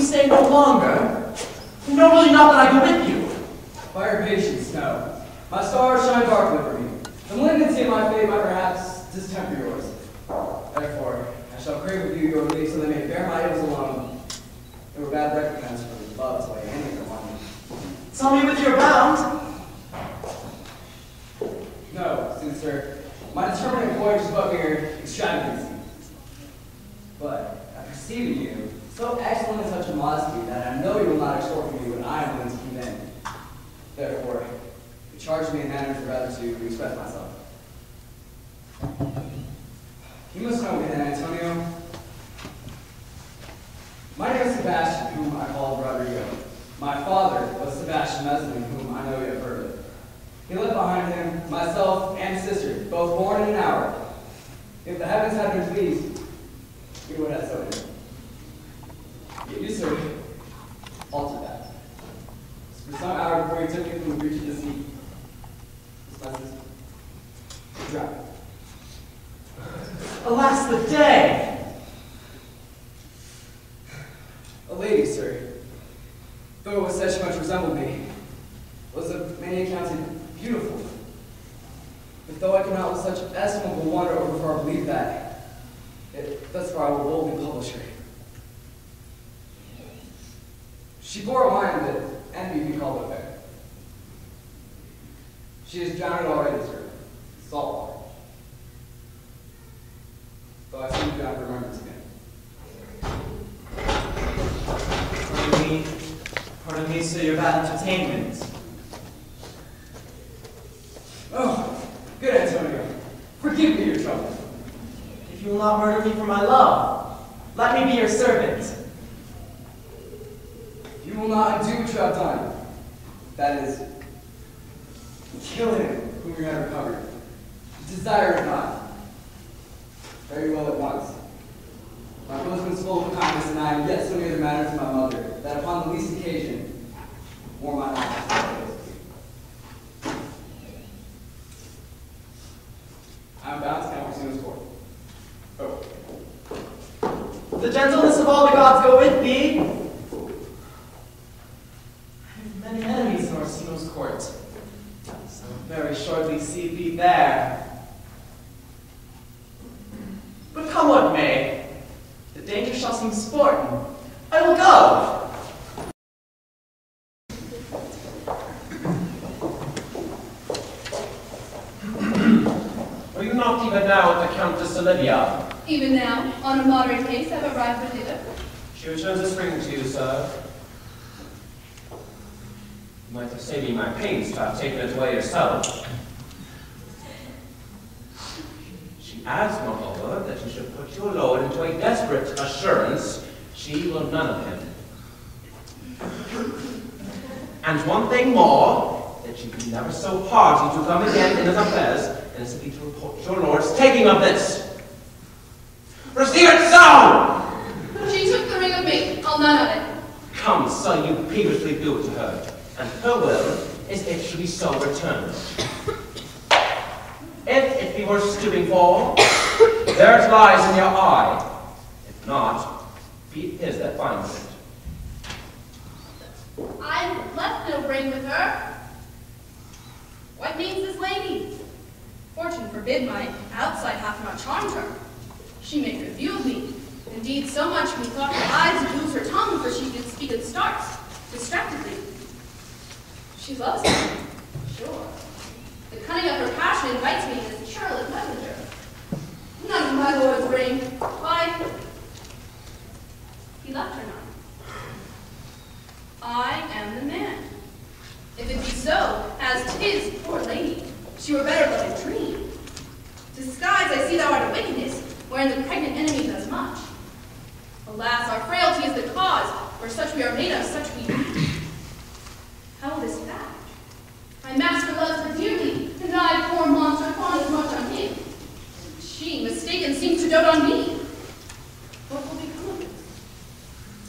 you stay no longer? No, really not that I go with you. By your patience, no. My stars shine darkly for me. The malignancy of my fate might perhaps distemper yours. Therefore, I shall crave with you your leave so they may bear my ills alone. They were bad recompense for the love's way any of money. Tell me with your bound. No, sooth sir. My determinate voyage is but mere extravagancy. But I perceive in you so excellent in such a modesty that I know you will not extort from me when I am willing to keep in. Therefore, you charge me in manners rather to express myself. You must know me then, Antonio. My name is Sebastian, whom I called Rodrigo. My father was Sebastian Meslin, whom I know you have heard of. He left behind him myself and sister, both born in an hour. If the heavens had been pleased, we would have so been. Yet you, sir, altered that. For some hour before you took me from the breach of the sea, this message drowned. Alas, the day! A lady, sir, though it was said she much resembled me, was of many accounts beautiful. But though I cannot with such estimable wonder or far believe that, yet thus far I will boldly publish her. She bore a mind that envy be called a fair. She is drowned already, sir, in salt water. Though I seem to have remembrance again. Pardon me, sir, your bad entertainment. Oh, good Antonio. Forgive me your trouble. If you will not murder me for my love, let me be your servant. You will not undo what you have done. That is, kill him whom you have recovered. Desire it not. Very well at once. My bosom is full of kindness, and I am yet so near the manners of my mother, that upon the least occasion, more my life. I am bound to Count Orsino's court. Oh. The gentleness of all the gods go with thee. I have many enemies in Orsino's court, so very shortly see thee there. But come what may, the danger shall seem sporting. I will go. Are you not even now at the Countess Olivia? Even now, on a moderate pace, I've arrived with thither. She returns a spring to you, sir. You might have saved me my pains to have taken it away yourself. She adds, moreover, that you should put your lord into a desperate assurance she will none of him. And one thing more, that you be never so hearty to come again in his affairs, innocently to report your lord's taking of this. Receive it so! She took the ring of me, I'll none of it. Come, son, you peevishly do it to her, and her will is it should be so returned. If it be worth stooping for, there it lies in your eye. If not, be it his that finds it. I've left no ring with her. What means this lady? Fortune forbid my outside hath not charmed her. She made good view of me. Indeed, so much methought her eyes did lose her tongue, for she did speak in starts, distractedly. She loves me, sure. The cunning of her passion invites me as a churlish messenger. None of my lord's ring. Why? He left her none. I am the man. If it be so, as 'tis, poor lady, she were better let a dream. Disguise, I see thou art a wickedness, wherein the pregnant enemy does much. Alas, our frailty is the cause, for such we are made of, such we be. How this fact? My master loves her dearly, and I, poor monster, fawn as much on him. She, mistaken, seems to dote on me. What will become of this?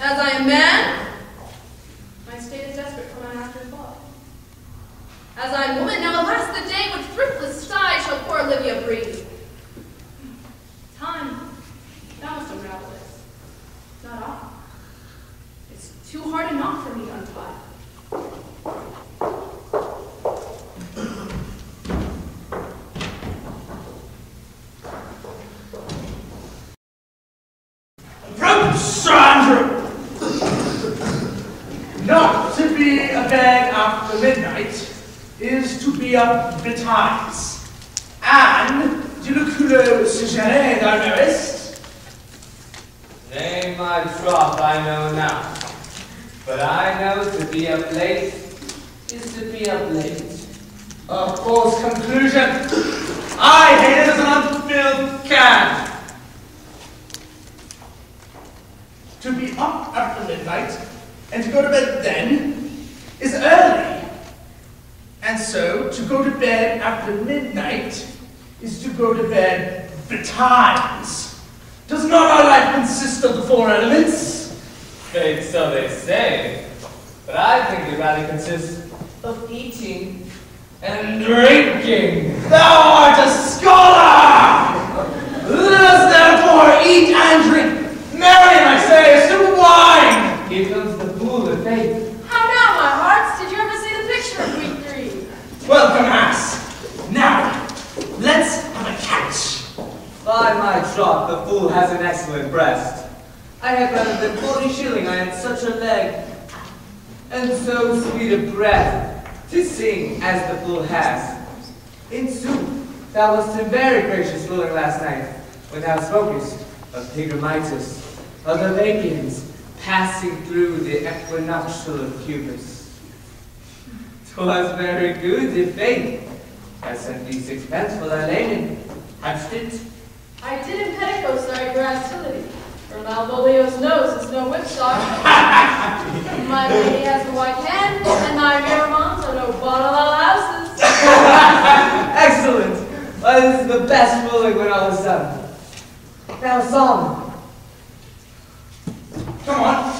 As I am man, my state is desperate for my master's love. As I am woman, now alas the day which thriftless sighs shall poor Olivia breathe. Time, thou must unravel this. Not I. Its Too hard a knot for me to untie. Approach, Sir Andrew! Not to be abed after midnight is to be up betimes. And du le culo suggere, thou knowest. Nay, my troth, I know not. But I know to be up late is to be up late. A false conclusion. I hate it as an unfilled can. To be up after midnight and to go to bed then is early. And so, to go to bed after midnight is to go to bed betimes. Does not our life consist of the four elements? Faith, so they say. But I think it rather consists of eating and drinking. Thou art a scholar! Let us therefore eat and drink. Marion, I say, a sip of wine! Here comes the fool of faith. How now, my hearts? Did you ever see the picture of week 3? Welcome, ass. Now, let's have a catch. By my troth, the fool has an excellent breast. I had rather than 40 shilling I had such a leg, and so sweet a breath, to sing as the fool has. In sooth, thou wast a very gracious ruler last night, when thou spokest of Pigamitis, of the Lapians passing through the equinoctial of Cubus. 'Twas very good, if faith. I sent thee 6 pence for thy layman. Hadst it? I did in petticoats thy versatility, for Malvolio's nose is no whipstock. My lady has a white hand, and thy Miramons are no bottle of louses. Excellent! Well, this is the best fooling when all is done. Now, song. Come on.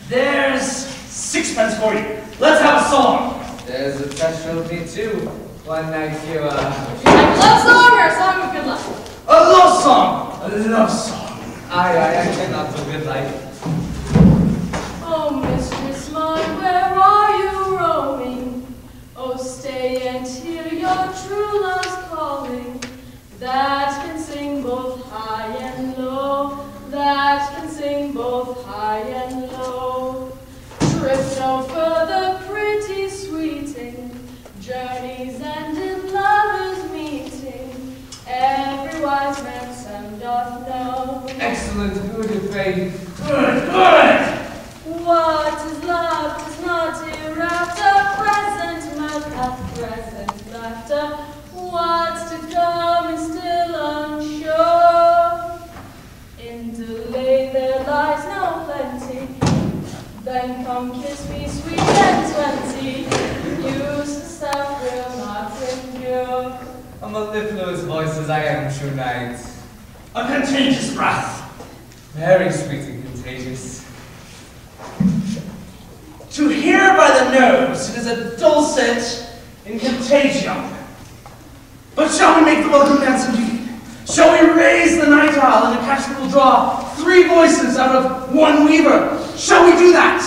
There's 6 pence for you. Let's have a song. There's a special of me too. One night you, Would you like a love song or a song of good luck? A love song. A love song. I cannot do good life. Oh, mistress mine, where are you roaming? Oh, stay and hear your true love's calling. That can sing both high and low. That can sing both high and low. Drift no further, pretty sweeting. Journeys end in lovers meeting. Every wise man some doth know. Excellent, good of faith. Good, good. What is love? 'Tis not hereafter. Present mirth hath present laughter. What's to come is still unsure. In delay there lies no plenty. Then come kiss me, sweet and 20. Use the self will not endure. A mellifluous voice as I am tonight. A contagious breath. Very sweet and contagious. To hear by the nose, it is a dulcet in contagion. But shall we make the welcome dance indeed? Shall we raise the night owl in a catch that will draw 3 voices out of 1 weaver? Shall we do that?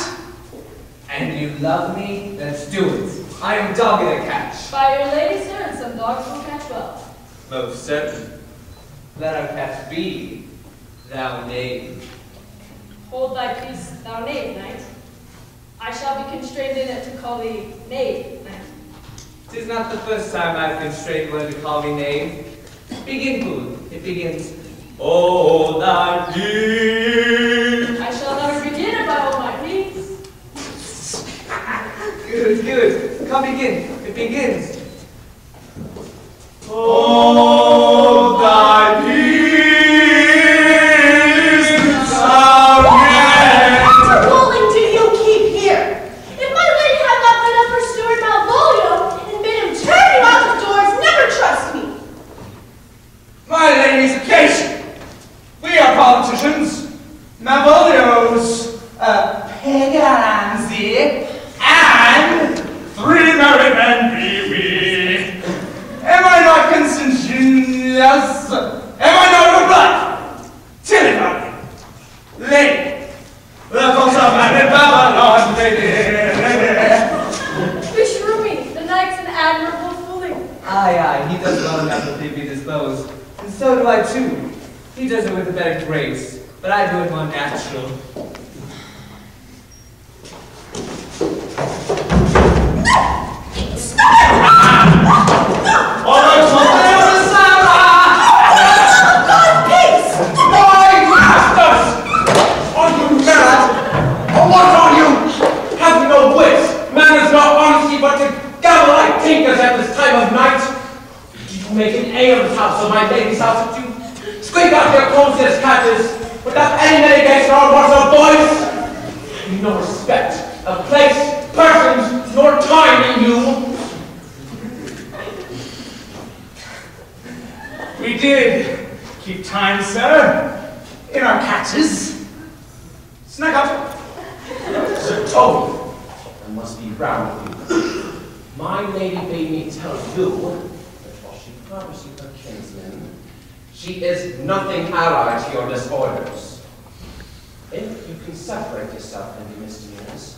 And you love me? Let's do it. I am dogged at catch. By your lady, sir, and some dogs will catch well. Most certain. Let our catch be, thou knave. Hold thy peace, thou knave, knight. I shall be constrained in it to call thee knave, knight. 'Tis not the first time I've constrained one to call me knave. Begin, fool. It begins. Oh, thy knave. I shall never begin if I hold my peace. Good, good. Come begin. It begins. Oh, thy peace, thou What ruling do you keep here? If my lady had not been up her steward Malvolio and bid him turn you out of doors, never trust me. My lady's occasion. We are politicians. Malvolio's Pegaranzi, and 3 merry men be we. Am I not conscientious? Am I not of blood? Tell it, lady. The cause of my grace, but I do it more natural. All right, my masters! Are you mad? Or what are you? Have you no wit? Manners not honesty, but to gabble like tinkers at this time of night? Did you make an almshouse of my lady's house that you squeak out your closest catches without any mitigation or words of voice? You no respect of place, persons, nor time in you. We did keep time, sir, in our catches. Snack up. Sir Toby, I must be round with you. My lady bade me tell you that while she promised you her kinsman, she is nothing allied to your disorders. If you can separate yourself from your misdemeanors,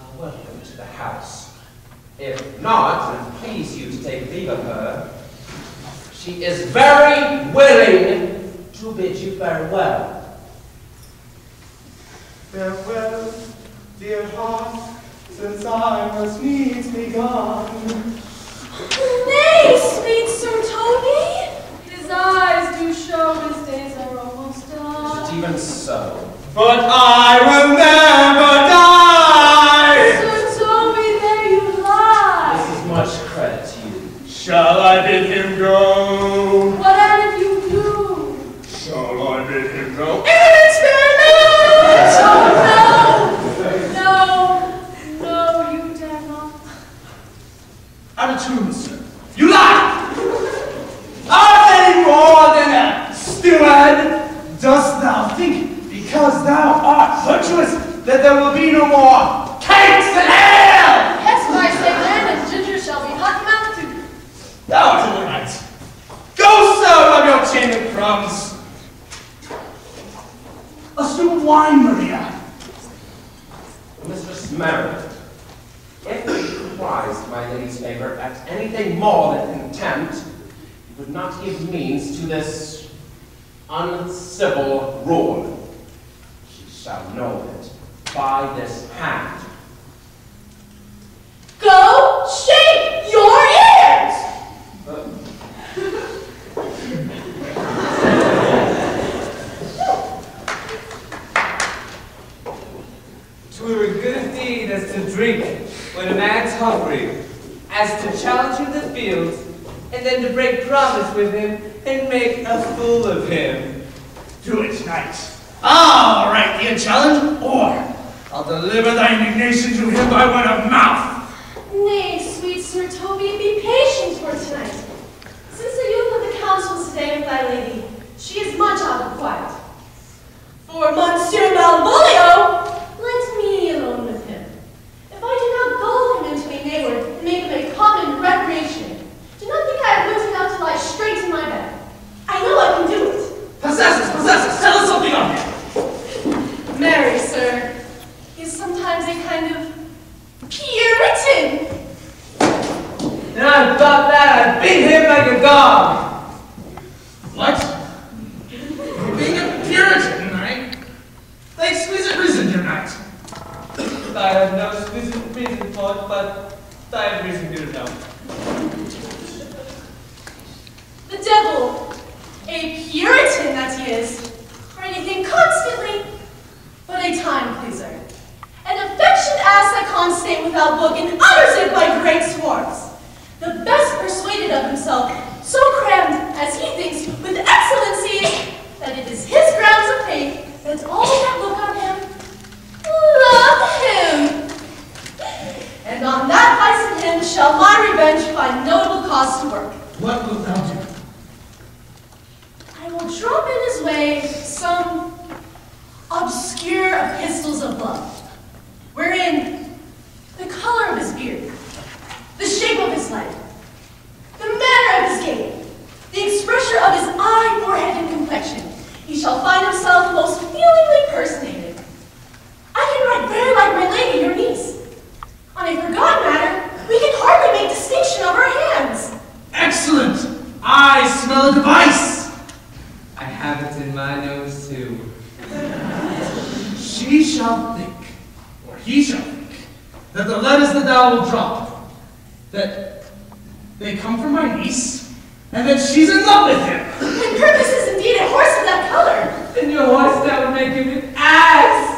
I'll welcome you to the house. If not, and please you to take leave of her, she is very willing to bid you farewell. Farewell, dear heart, since I must needs be gone. Nay, sweet Sir Toby. His eyes do show his days are almost Is done. it even so? But I will never die! Sir Toby, there you lie. This is much credit to you. Shall I bid him go? Whatever you do. Shall I bid him go? No, you dare not. Out of tune, sir. You lie! Are they more than a steward? Dost thou think, because thou art virtuous, that there will be no more cakes and ale? Hence my say land and ginger shall be hot mouth too. Thou art in the right. Go, sir, of your tin and crumbs. A steward of wine, Maria. Mistress Mary, if you prized my lady's favor at anything more than contempt, you would not give means to this uncivil rule. She shall know it by this hand. Go shake your ears! Twere a good deed as to drink when a man's hungry, as to challenge in the field, and then to break promise with him and make a fool of him. Do it, knight. I'll write thee a challenge, or I'll deliver thy indignation to him by word of mouth. Nay, sweet Sir Toby, be patient for tonight. Since the youth of the council today with thy lady, she is much out of quiet. For Monsieur Malvolio, let me alone with him. If I do not gull him into a nayward and make him a common recreation, do not think I have wits enough to lie straight in my bed. I know I can do it. Possess us, tell us something of him. Marry, sir, is sometimes a kind of Puritan. And I thought that I'd beat him like a dog. What? Being a Puritan, knight? Thy exquisite reason, dear knight. I have no explicit reason for it, but I have reason to know. The devil, a Puritan that he is, for anything constantly, but a time pleaser. An affectionate ass that can't stay without book and utters it by great swarms. The best persuaded of himself, so crammed, as he thinks, with excellencies, that it is his grounds of faith that all that look on him love him. And on that vice in him shall my revenge find notable cause to work. What wilt thou do? I will drop in his way some obscure epistles of love, wherein the color of his beard, the shape of his leg, the manner of his gait, the expression of his eye, forehead, and complexion, he shall find himself most feelingly personated. I can write very like my lady, your niece. On a forgotten matter, we can hardly make distinction of our hands. Excellent! I smell a device! I have it in my nose too. she shall think, or he shall think, that the letters that thou wilt drop, that they come from my niece, and that she's in love with him. My purpose is indeed a horse of that color. Then your horse that would make him an ass.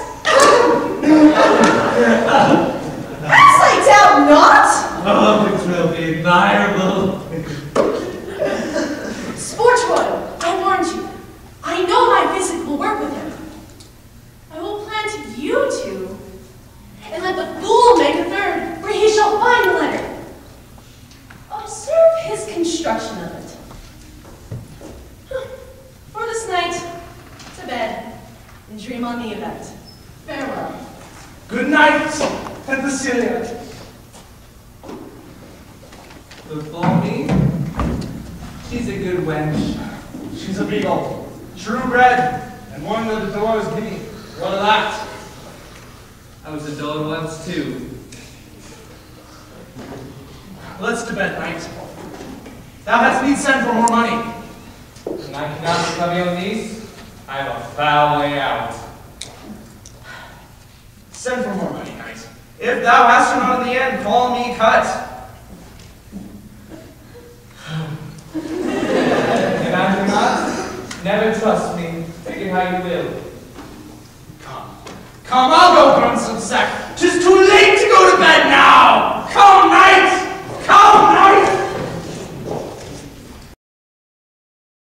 As I doubt not. Oh, it will be admirable. Sportroy, I warned you. I know my visit will work with him. I will plant you two, and let the fool make a third, where he shall find the letter. Observe his construction of it. For this night, to bed, and dream on the event. Farewell. Good night, Penthesilea. Before me, she's a good wench. She's a beagle, true bred, and one that adores me. What a that? I was adored once too. Let's to bed, knight. Thou hast need send for more money. And I cannot become your niece. I have a foul way out. Send for more money, knight. If thou hast her not in the end, call me cut. And I do not. Never trust me. Take it how you will. Come, I'll go burn some sack. 'Tis too late to go to bed now. Come now.